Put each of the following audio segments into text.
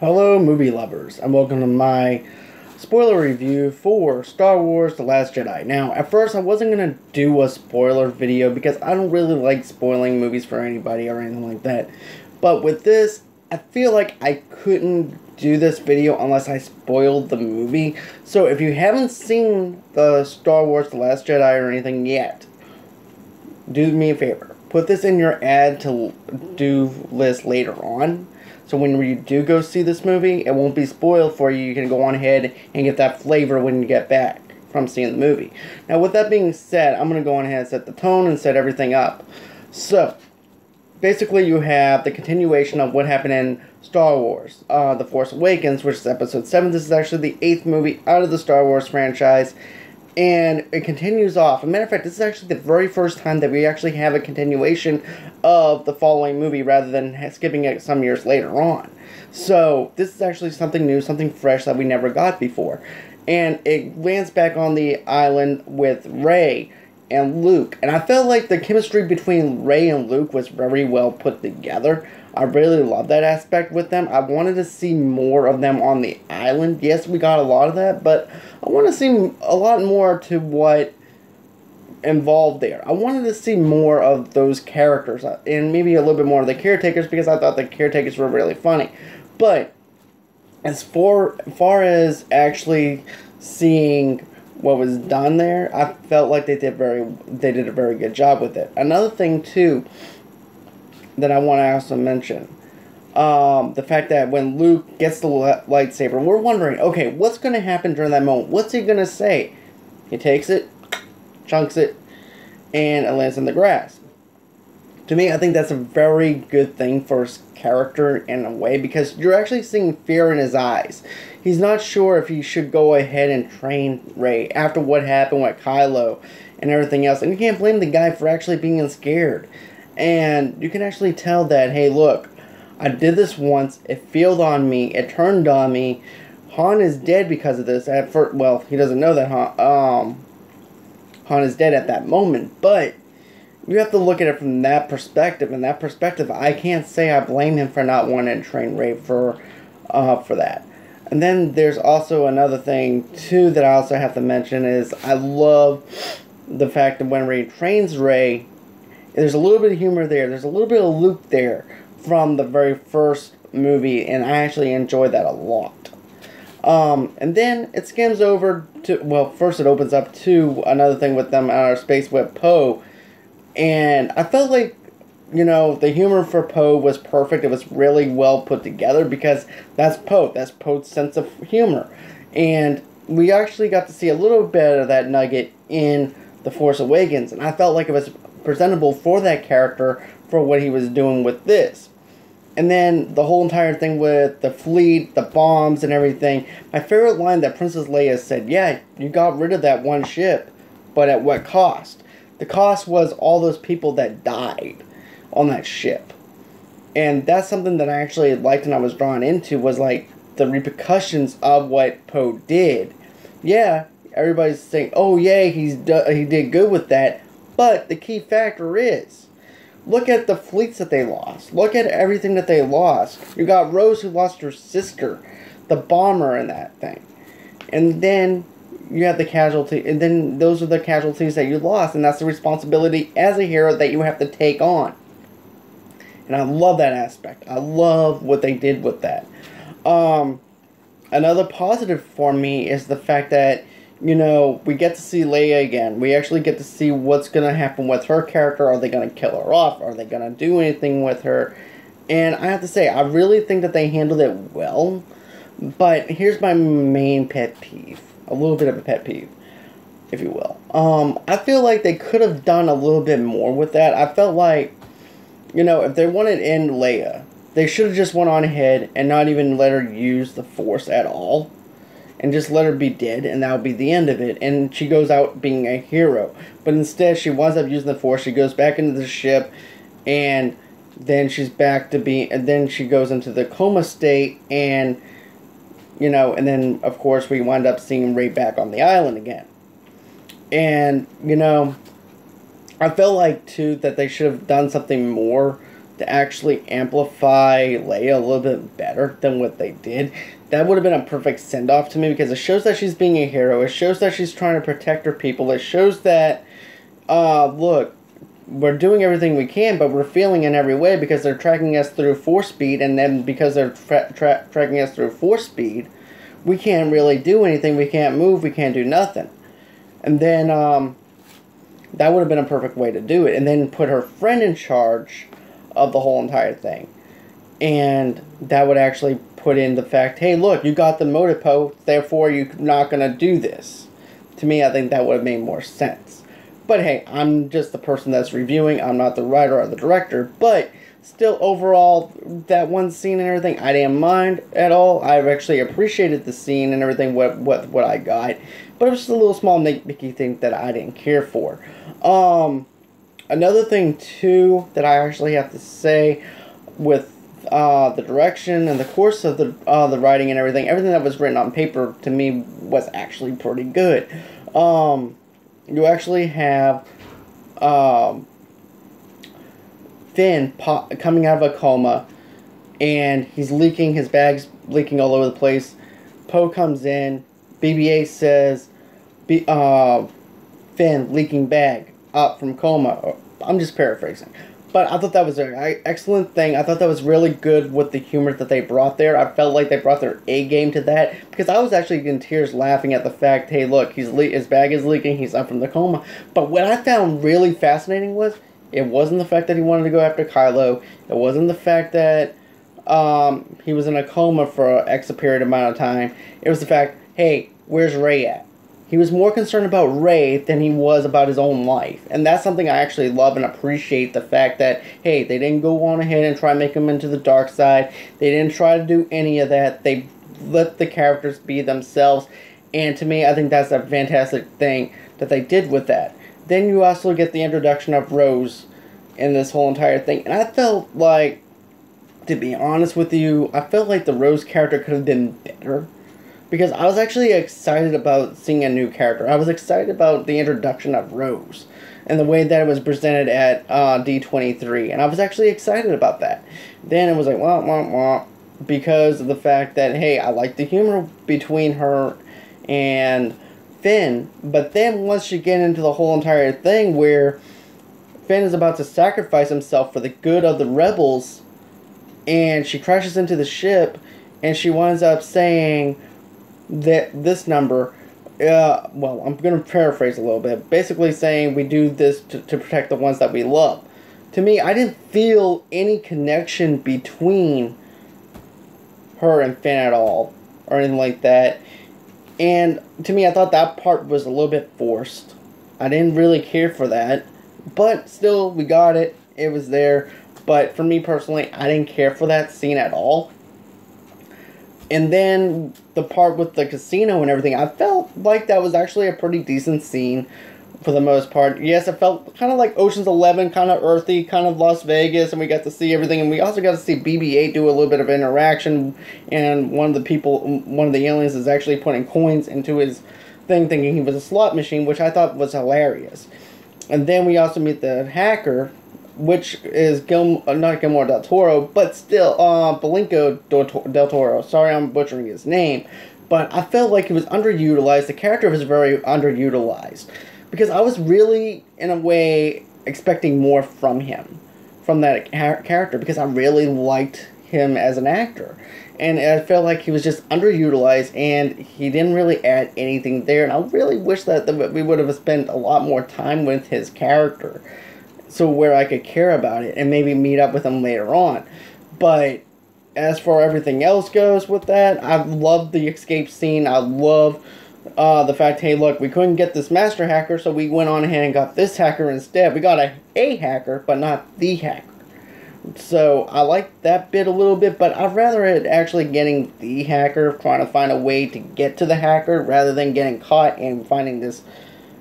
Hello, movie lovers, and welcome to my spoiler review for Star Wars The Last Jedi. Now, at first, I wasn't going to do a spoiler video because I don't really like spoiling movies for anybody or anything like that. But with this, I feel like I couldn't do this video unless I spoiled the movie. So if you haven't seen the Star Wars The Last Jedi or anything yet, do me a favor. Put this in your add to do list later on. So when you do go see this movie, it won't be spoiled for you. You can go on ahead and get that flavor when you get back from seeing the movie. Now, with that being said, I'm going to go on ahead and set the tone and set everything up. So, basically you have the continuation of what happened in Star Wars, The Force Awakens, which is Episode 7. This is actually the 8th movie out of the Star Wars franchise. And it continues off. As a matter of fact, this is actually the very first time that we actually have a continuation of the following movie rather than skipping it some years later on. So, this is actually something new, something fresh that we never got before. And it lands back on the island with Rey and Luke. And I felt like the chemistry between Rey and Luke was very well put together. I really love that aspect with them. I wanted to see more of them on the island. Yes, we got a lot of that, but I want to see a lot more to what involved there. I wanted to see more of those characters and maybe a little bit more of the caretakers because I thought the caretakers were really funny. But as far as actually seeing what was done there, I felt like they did a very good job with it. Another thing too that I want to also mention, the fact that when Luke gets the lightsaber, we're wondering, okay, what's going to happen during that moment? What's he going to say? He takes it, chunks it, and it lands in the grass. To me, I think that's a very good thing for his character in a way, because you're actually seeing fear in his eyes. He's not sure if he should go ahead and train Rey after what happened with Kylo and everything else. And you can't blame the guy for actually being scared. And you can actually tell that, hey, look, I did this once, it failed on me, it turned on me, Han is dead because of this. Well, he doesn't know that Han is dead at that moment, but you have to look at it from that perspective. And that perspective, I can't say I blame him for not wanting to train Rey for that. And then there's also another thing, too, that I also have to mention is I love the fact that when Rey trains Rey, there's a little bit of humor there. There's a little bit of Luke there from the very first movie, and I actually enjoyed that a lot. And then it skims over to, well, first it opens up to another thing with them in outer space with Poe, and I felt like, you know, the humor for Poe was perfect. It was really well put together because that's Poe. That's Poe's sense of humor. And we actually got to see a little bit of that nugget in The Force Awakens, and I felt like it was presentable for that character for what he was doing with this. And then the whole entire thing with the fleet, the bombs and everything. My favorite line that Princess Leia said, yeah, you got rid of that one ship, but at what cost? The cost was all those people that died on that ship. And that's something that I actually liked and I was drawn into, was like the repercussions of what Poe did. Yeah, everybody's saying, oh yeah, he did good with that. But the key factor is, look at the fleets that they lost. Look at everything that they lost. You got Rose, who lost her sister, the bomber in that thing. And then you have the casualty, and then those are the casualties that you lost, and that's the responsibility as a hero that you have to take on. And I love that aspect. I love what they did with that. Another positive for me is the fact that, you know, we get to see Leia again. We actually get to see what's going to happen with her character. Are they going to kill her off? Are they going to do anything with her? And I have to say, I really think that they handled it well. But here's my main pet peeve. A little bit of a pet peeve, if you will. I feel like they could have done a little bit more with that. I felt like, you know, if they wanted to end Leia, they should have just went on ahead and not even let her use the Force at all. And just let her be dead, and that would be the end of it. And she goes out being a hero. But instead, she winds up using the Force. She goes back into the ship, and then she's back to being... And then she goes into the coma state, and, you know... And then, of course, we wind up seeing Rey back on the island again. And, you know... I felt like, too, that they should have done something more to actually amplify Leia a little bit better than what they did, that would have been a perfect send-off to me, because it shows that she's being a hero. It shows that she's trying to protect her people. It shows that, look, we're doing everything we can, but we're failing in every way because they're tracking us through force speed, and then because they're tracking us through force speed, we can't really do anything. We can't move. We can't do nothing. And then, that would have been a perfect way to do it. And then put her friend in charge of the whole entire thing. And that would actually put in the fact, hey, look, you got the Motipo, therefore you're not going to do this. To me, I think that would have made more sense. But hey, I'm just the person that's reviewing. I'm not the writer or the director. But still, overall, that one scene and everything, I didn't mind at all. I actually appreciated the scene and everything, what I got. But it was just a little small nitpicky thing that I didn't care for. Another thing, too, that I actually have to say with the direction and the course of the writing and everything that was written on paper, to me, was actually pretty good. You actually have Finn coming out of a coma, and he's leaking, his bag's leaking all over the place. Poe comes in, BB-8 says, Finn, leaking bag, up from coma. I'm just paraphrasing. But I thought that was an excellent thing. I thought that was really good with the humor that they brought there. I felt like they brought their A game to that, because I was actually in tears laughing at the fact, hey, look, his bag is leaking, he's up from the coma. But what I found really fascinating was, it wasn't the fact that he wanted to go after Kylo. It wasn't the fact that he was in a coma for an X period amount of time. It was the fact, hey, where's Rey at? He was more concerned about Rey than he was about his own life. And that's something I actually love and appreciate, the fact that, hey, they didn't go on ahead and try and make him into the dark side. They didn't try to do any of that. They let the characters be themselves. And to me, I think that's a fantastic thing that they did with that. Then you also get the introduction of Rose in this whole entire thing. And I felt like, to be honest with you, I felt like the Rose character could have been better. Because I was actually excited about seeing a new character. I was excited about the introduction of Rose and the way that it was presented at D23. And I was actually excited about that. Then it was like, wah, wah, wah, because of the fact that, hey, I like the humor between her and Finn. But then once you get into the whole entire thing where Finn is about to sacrifice himself for the good of the rebels, and she crashes into the ship, and she winds up saying that this number, well, I'm going to paraphrase a little bit, basically saying we do this to protect the ones that we love. To me, I didn't feel any connection between her and Finn at all, or anything like that. And to me, I thought that part was a little bit forced. I didn't really care for that. But still, we got it. It was there. But for me personally, I didn't care for that scene at all. And then the part with the casino and everything, I felt like that was actually a pretty decent scene for the most part. Yes, it felt kind of like Ocean's 11, kind of earthy, kind of Las Vegas, and we got to see everything. And we also got to see BB-8 do a little bit of interaction, and one of the aliens is actually putting coins into his thing, thinking he was a slot machine, which I thought was hilarious. And then we also meet the hacker, which is not Guillermo del Toro, but still, Benicio del Toro. Sorry, I'm butchering his name. But I felt like he was underutilized. The character was very underutilized. Because I was really, in a way, expecting more from him. From that character. Because I really liked him as an actor. And I felt like he was just underutilized, and he didn't really add anything there. And I really wish that we would have spent a lot more time with his character, so where I could care about it and maybe meet up with him later on. But as for everything else goes with that, I love the escape scene. I love the fact, hey, look, we couldn't get this master hacker, so we went on ahead and got this hacker instead. We got a hacker, but not the hacker. So I like that bit a little bit, but I'd rather it actually getting the hacker, trying to find a way to get to the hacker, rather than getting caught and finding this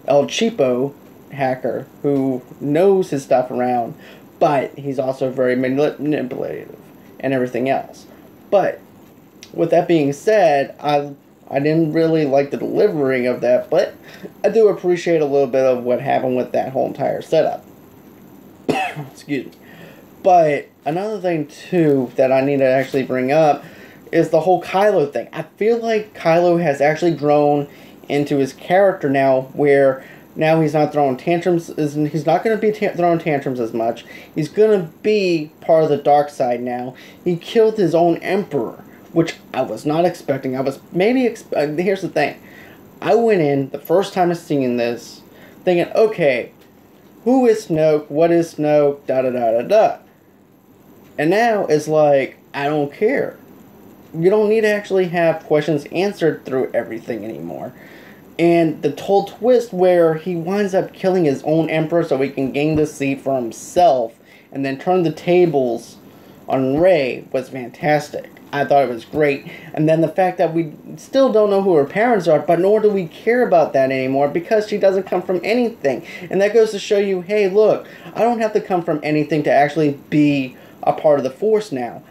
El Cheapo hacker who knows his stuff around, but he's also very manipulative and everything else. But with that being said, I didn't really like the delivery of that, but I do appreciate a little bit of what happened with that whole entire setup. Excuse me. But another thing, too, that I need to actually bring up is the whole Kylo thing. I feel like Kylo has actually grown into his character now, where now he's not throwing tantrums. He's not going to be throwing tantrums as much. He's going to be part of the dark side now. He killed his own emperor, which I was not expecting. I was maybe... here's the thing. I went in, the first time I seen this, thinking, okay, who is Snoke? What is Snoke? Da-da-da-da-da. And now it's like, I don't care. You don't need to actually have questions answered through everything anymore. And the whole twist where he winds up killing his own emperor so he can gain the seat for himself and then turn the tables on Rey was fantastic. I thought it was great. And then the fact that we still don't know who her parents are, but nor do we care about that anymore because she doesn't come from anything. And that goes to show you, hey, look, I don't have to come from anything to actually be a part of the Force now.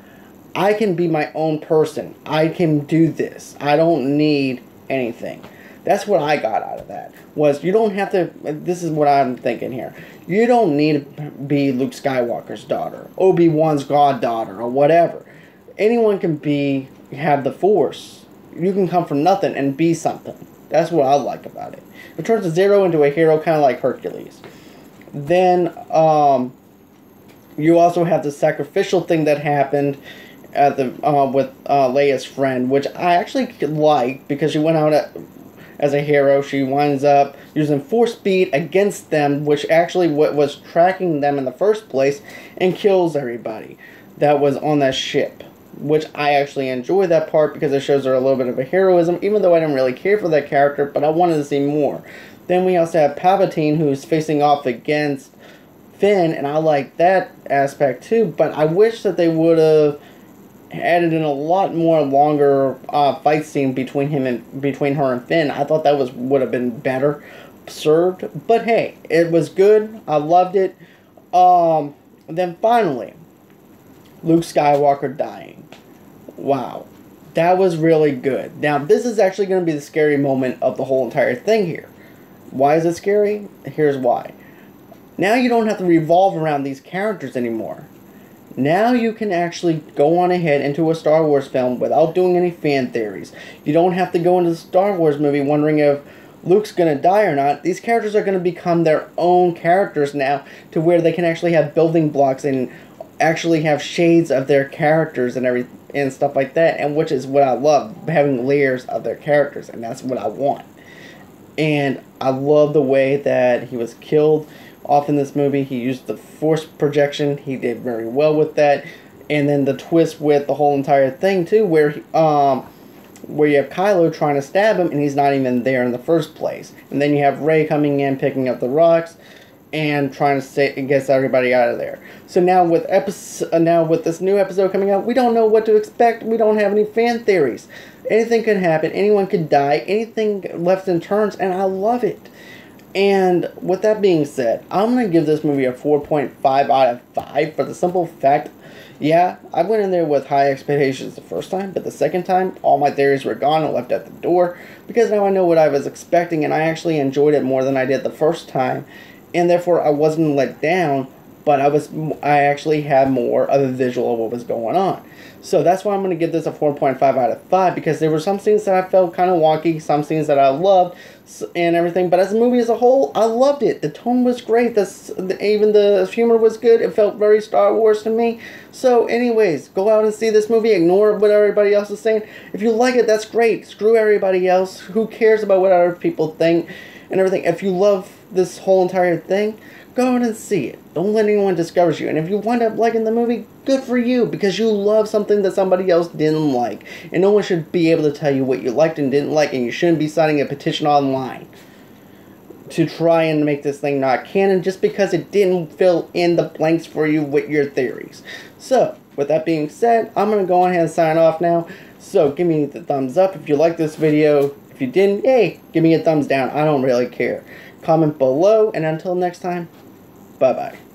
I can be my own person. I can do this. I don't need anything. That's what I got out of that. Was you don't have to... This is what I'm thinking here. You don't need to be Luke Skywalker's daughter. Obi-Wan's goddaughter. Or whatever. Anyone can have the Force. You can come from nothing and be something. That's what I like about it. It turns a zero into a hero, kind of like Hercules. Then, you also have the sacrificial thing that happened at the with Leia's friend, which I actually like because she went out as a hero. She winds up using force speed against them, which actually was tracking them in the first place, and kills everybody that was on that ship. Which I actually enjoy that part because it shows her a little bit of a heroism, even though I didn't really care for that character, but I wanted to see more. Then we also have Palpatine, who's facing off against Finn, and I like that aspect too, but I wish that they would have added in a lot more longer fight scene between her and Finn. I thought that would have been better served, but hey, it was good. I loved it. Then finally, Luke Skywalker dying. Wow. That was really good. Now, this is actually going to be the scary moment of the whole entire thing here. Why is it scary? Here's why. Now you don't have to revolve around these characters anymore. Now you can actually go on ahead into a Star Wars film without doing any fan theories. You don't have to go into the Star Wars movie wondering if Luke's going to die or not. These characters are going to become their own characters now, to where they can actually have building blocks and actually have shades of their characters and stuff like that, and which is what I love, having layers of their characters, and that's what I want. And I love the way that he was killed off in this movie. He used the force projection. He did very well with that. And then the twist with the whole entire thing too, where you have Kylo trying to stab him and he's not even there in the first place. And then you have Rey coming in, picking up the rocks and trying to get everybody out of there. So now with this new episode coming out, we don't know what to expect. We don't have any fan theories. Anything could happen. Anyone could die. Anything left in turns, and I love it. And with that being said, I'm going to give this movie a 4.5 out of 5 for the simple fact, yeah, I went in there with high expectations the first time, but the second time, all my theories were gone and left at the door, because now I know what I was expecting, and I actually enjoyed it more than I did the first time. And therefore, I wasn't let down, but I actually had more of a visual of what was going on. So that's why I'm going to give this a 4.5 out of 5, because there were some scenes that I felt kind of wonky, some scenes that I loved, and everything. But as a movie as a whole, I loved it. The tone was great. Even the humor was good. It felt very Star Wars to me. So anyways, go out and see this movie. Ignore what everybody else is saying. If you like it, that's great. Screw everybody else. Who cares about what other people think and everything? If you love this whole entire thing, go out and see it. Don't let anyone discourage you. And if you wind up liking the movie, good for you, because you love something that somebody else didn't like. And no one should be able to tell you what you liked and didn't like, and you shouldn't be signing a petition online to try and make this thing not canon just because it didn't fill in the blanks for you with your theories. So, with that being said, I'm going to go ahead and sign off now. So, give me the thumbs up if you liked this video. If you didn't, hey, give me a thumbs down. I don't really care. Comment below, and until next time, bye-bye.